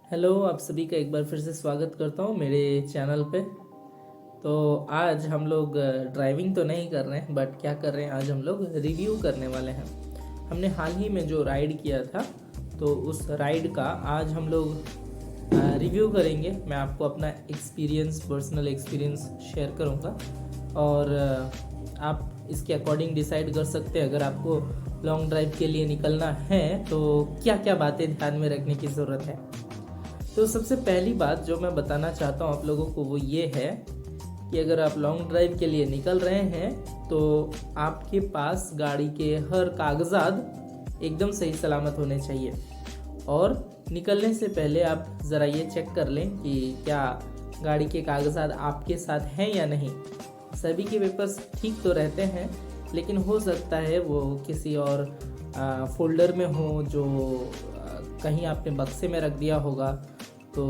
Hello, आप सभी का एक बार फिर से स्वागत करता हूँ मेरे चैनल पे। तो आज हम लोग ड्राइविंग तो नहीं कर रहे हैं, बट क्या कर रहे हैं, आज हम लोग रिव्यू करने वाले हैं। हमने हाल ही में जो राइड किया था, तो उस राइड का आज हम लोग रिव्यू करेंगे। मैं आपको अपना एक्सपीरियंस, पर्सनल एक्सपीरियंस शेयर करूँगा और आप इसके अकॉर्डिंग डिसाइड कर सकते हैं अगर आपको लॉन्ग ड्राइव के लिए निकलना है तो क्या क्या बातें ध्यान में रखने की ज़रूरत है। तो सबसे पहली बात जो मैं बताना चाहता हूँ आप लोगों को वो ये है कि अगर आप लॉन्ग ड्राइव के लिए निकल रहे हैं तो आपके पास गाड़ी के हर कागजात एकदम सही सलामत होने चाहिए। और निकलने से पहले आप ज़रा ये चेक कर लें कि क्या गाड़ी के कागजात आपके साथ हैं या नहीं। सभी के पेपर्स ठीक तो रहते हैं, लेकिन हो सकता है वो किसी और फोल्डर में हो जो कहीं आपने बक्से में रख दिया होगा। तो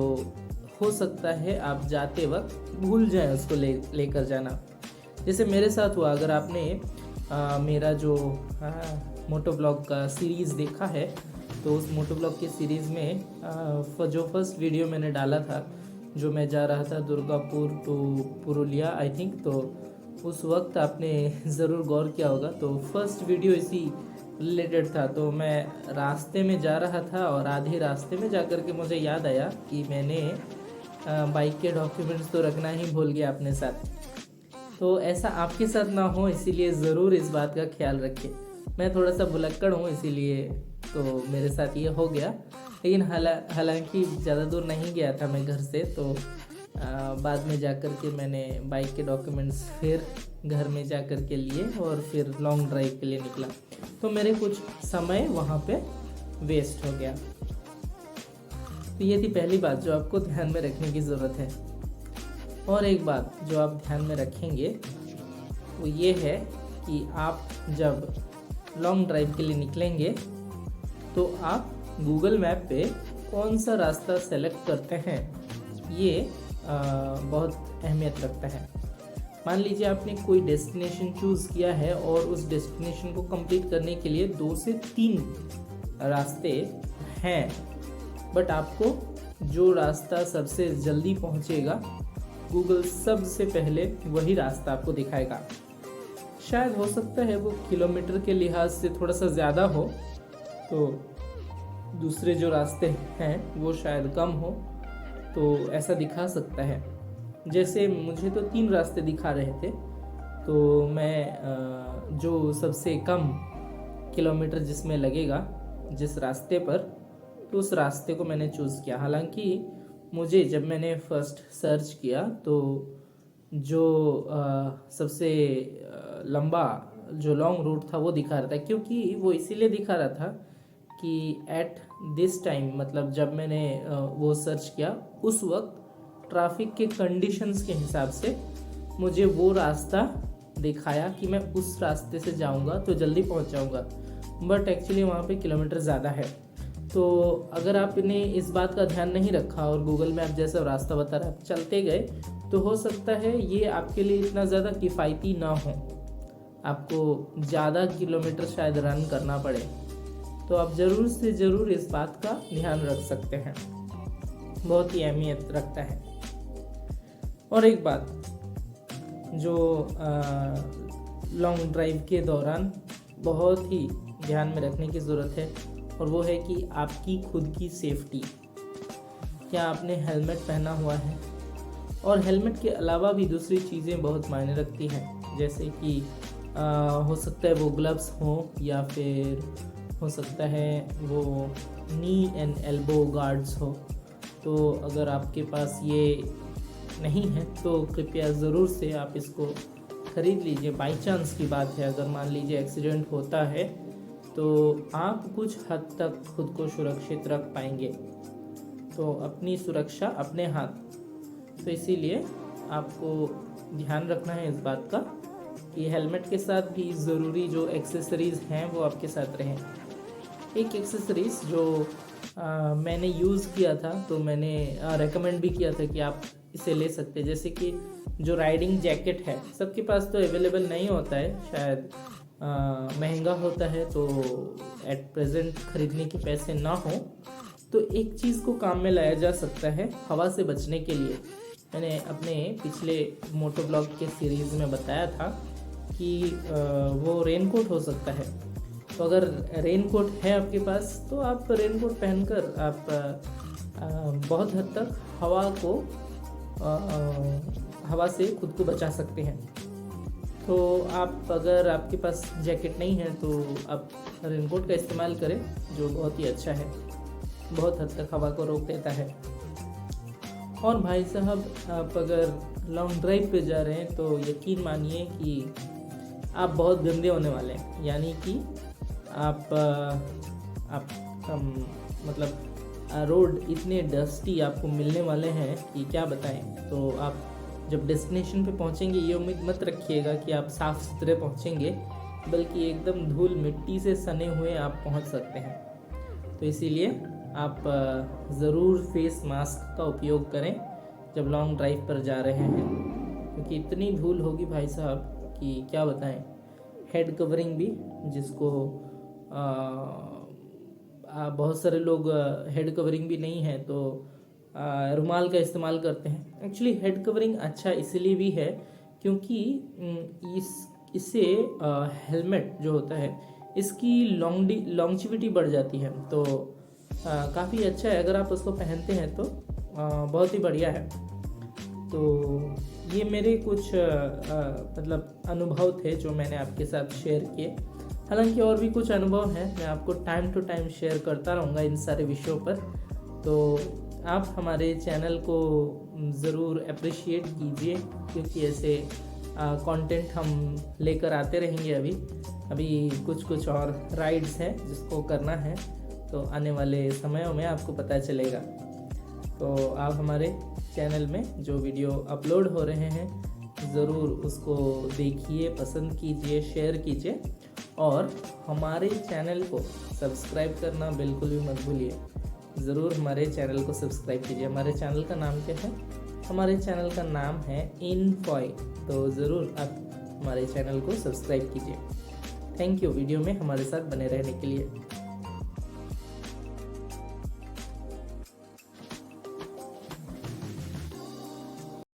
हो सकता है आप जाते वक्त भूल जाएं उसको लेकर जाना। जैसे मेरे साथ हुआ। अगर आपने मेरा जो मोटो ब्लॉग का सीरीज़ देखा है तो उस मोटो ब्लॉग की सीरीज़ में जो फर्स्ट वीडियो मैंने डाला था, जो मैं जा रहा था Durgapur to Purulia I think, तो उस वक्त आपने ज़रूर गौर किया होगा। तो फर्स्ट वीडियो इसी रिलेटेड था। तो मैं रास्ते में जा रहा था और आधे रास्ते में जाकर के मुझे याद आया कि मैंने बाइक के डॉक्यूमेंट्स तो रखना ही भूल गया अपने साथ। तो ऐसा आपके साथ ना हो, इसीलिए ज़रूर इस बात का ख्याल रखें। मैं थोड़ा सा भुलक्कड़ हूँ, इसीलिए तो मेरे साथ ये हो गया। लेकिन हालांकि ज़्यादा दूर नहीं गया था मैं घर से, तो बाद में जाकर के मैंने बाइक के डॉक्यूमेंट्स फिर घर में जाकर के लिए और फिर लॉन्ग ड्राइव के लिए निकला। तो मेरे कुछ समय वहाँ पे वेस्ट हो गया। तो ये थी पहली बात जो आपको ध्यान में रखने की ज़रूरत है। और एक बात जो आप ध्यान में रखेंगे वो ये है कि आप जब लॉन्ग ड्राइव के लिए निकलेंगे तो आप गूगल मैप पे कौन सा रास्ता सेलेक्ट करते हैं, ये बहुत अहमियत रखता है। मान लीजिए आपने कोई डेस्टिनेशन चूज़ किया है और उस डेस्टिनेशन को कंप्लीट करने के लिए 2 से 3 रास्ते हैं, बट आपको जो रास्ता सबसे जल्दी पहुंचेगा गूगल सबसे पहले वही रास्ता आपको दिखाएगा। शायद हो सकता है वो किलोमीटर के लिहाज से थोड़ा सा ज़्यादा हो, तो दूसरे जो रास्ते हैं वो शायद कम हो, तो ऐसा दिखा सकता है। जैसे मुझे तो 3 रास्ते दिखा रहे थे, तो मैं जो सबसे कम किलोमीटर जिसमें लगेगा जिस रास्ते पर, तो उस रास्ते को मैंने चूज़ किया। हालांकि मुझे जब मैंने फर्स्ट सर्च किया तो जो सबसे लंबा जो लॉन्ग रूट था वो दिखा रहा था, क्योंकि वो इसीलिए दिखा रहा था कि एट दिस टाइम, मतलब जब मैंने वो सर्च किया उस वक्त ट्रैफिक के कंडीशंस के हिसाब से मुझे वो रास्ता दिखाया कि मैं उस रास्ते से जाऊंगा तो जल्दी पहुंच जाऊंगा। बट एक्चुअली वहाँ पे किलोमीटर ज़्यादा है। तो अगर आपने इस बात का ध्यान नहीं रखा और गूगल मैप जैसा रास्ता बता रहा है आप चलते गए, तो हो सकता है ये आपके लिए इतना ज़्यादा किफ़ायती ना हो, आपको ज़्यादा किलोमीटर शायद रन करना पड़े। तो आप ज़रूर से ज़रूर इस बात का ध्यान रख सकते हैं, बहुत ही अहमियत रखता है। और एक बात जो लॉन्ग ड्राइव के दौरान बहुत ही ध्यान में रखने की ज़रूरत है, और वो है कि आपकी खुद की सेफ्टी। क्या आपने हेलमेट पहना हुआ है? और हेलमेट के अलावा भी दूसरी चीज़ें बहुत मायने रखती हैं, जैसे कि हो सकता है वो ग्लव्स हो, या फिर हो सकता है वो नी एंड एल्बो गार्ड्स हो। तो अगर आपके पास ये नहीं है तो कृपया ज़रूर से आप इसको ख़रीद लीजिए। बाई चांस की बात है, अगर मान लीजिए एक्सीडेंट होता है तो आप कुछ हद तक खुद को सुरक्षित रख पाएंगे। तो अपनी सुरक्षा अपने हाथ। तो इसीलिए आपको ध्यान रखना है इस बात का कि हेलमेट के साथ भी ज़रूरी जो एक्सेसरीज़ हैं वो आपके साथ रहें। एक एक्सेसरीज़ जो मैंने यूज़ किया था, तो मैंने रेकमेंड भी किया था कि आप इसे ले सकते हैं, जैसे कि जो राइडिंग जैकेट है, सबके पास तो अवेलेबल नहीं होता है, शायद महंगा होता है, तो एट प्रेजेंट ख़रीदने के पैसे ना हो तो एक चीज़ को काम में लाया जा सकता है हवा से बचने के लिए। मैंने अपने पिछले मोटो ब्लॉग के सीरीज़ में बताया था कि वो रेनकोट हो सकता है। तो अगर रेनकोट है आपके पास तो आप रेनकोट पहनकर आप बहुत हद तक हवा से खुद को बचा सकते हैं। तो आप अगर आपके पास जैकेट नहीं है तो आप रेनकोट का इस्तेमाल करें, जो बहुत ही अच्छा है, बहुत हद तक हवा को रोक देता है। और भाई साहब, आप अगर लॉन्ग ड्राइव पे जा रहे हैं तो यकीन मानिए कि आप बहुत गंदे होने वाले हैं। यानी कि आप रोड इतने डस्टी आपको मिलने वाले हैं कि क्या बताएं। तो आप जब डेस्टिनेशन पे पहुंचेंगे ये उम्मीद मत रखिएगा कि आप साफ़ सुथरे पहुंचेंगे, बल्कि एकदम धूल मिट्टी से सने हुए आप पहुंच सकते हैं। तो इसीलिए आप ज़रूर फेस मास्क का उपयोग करें जब लॉन्ग ड्राइव पर जा रहे हैं, क्योंकि इतनी धूल होगी भाई साहब कि क्या बताएं। हेड कवरिंग भी, जिसको बहुत सारे लोग हेड कवरिंग भी नहीं है तो रुमाल का इस्तेमाल करते हैं। एक्चुअली हेड कवरिंग अच्छा इसलिए भी है क्योंकि इससे हेलमेट जो होता है इसकी लॉन्जिविटी बढ़ जाती है। तो काफ़ी अच्छा है, अगर आप उसको पहनते हैं तो बहुत ही बढ़िया है। तो ये मेरे कुछ अनुभव थे जो मैंने आपके साथ शेयर किए। हालांकि और भी कुछ अनुभव हैं, मैं आपको टाइम टू टाइम शेयर करता रहूँगा इन सारे विषयों पर। तो आप हमारे चैनल को ज़रूर अप्रिशिएट कीजिए, क्योंकि ऐसे कंटेंट हम लेकर आते रहेंगे। अभी कुछ और राइड्स हैं जिसको करना है, तो आने वाले समयों में आपको पता चलेगा। तो आप हमारे चैनल में जो वीडियो अपलोड हो रहे हैं ज़रूर उसको देखिए, पसंद कीजिए, शेयर कीजिए और हमारे चैनल को सब्सक्राइब करना बिल्कुल भी मत भूलिए। ज़रूर हमारे चैनल को सब्सक्राइब कीजिए। हमारे चैनल का नाम क्या है? हमारे चैनल का नाम है इनफॉय। तो ज़रूर आप हमारे चैनल को सब्सक्राइब कीजिए। थैंक यू वीडियो में हमारे साथ बने रहने के लिए।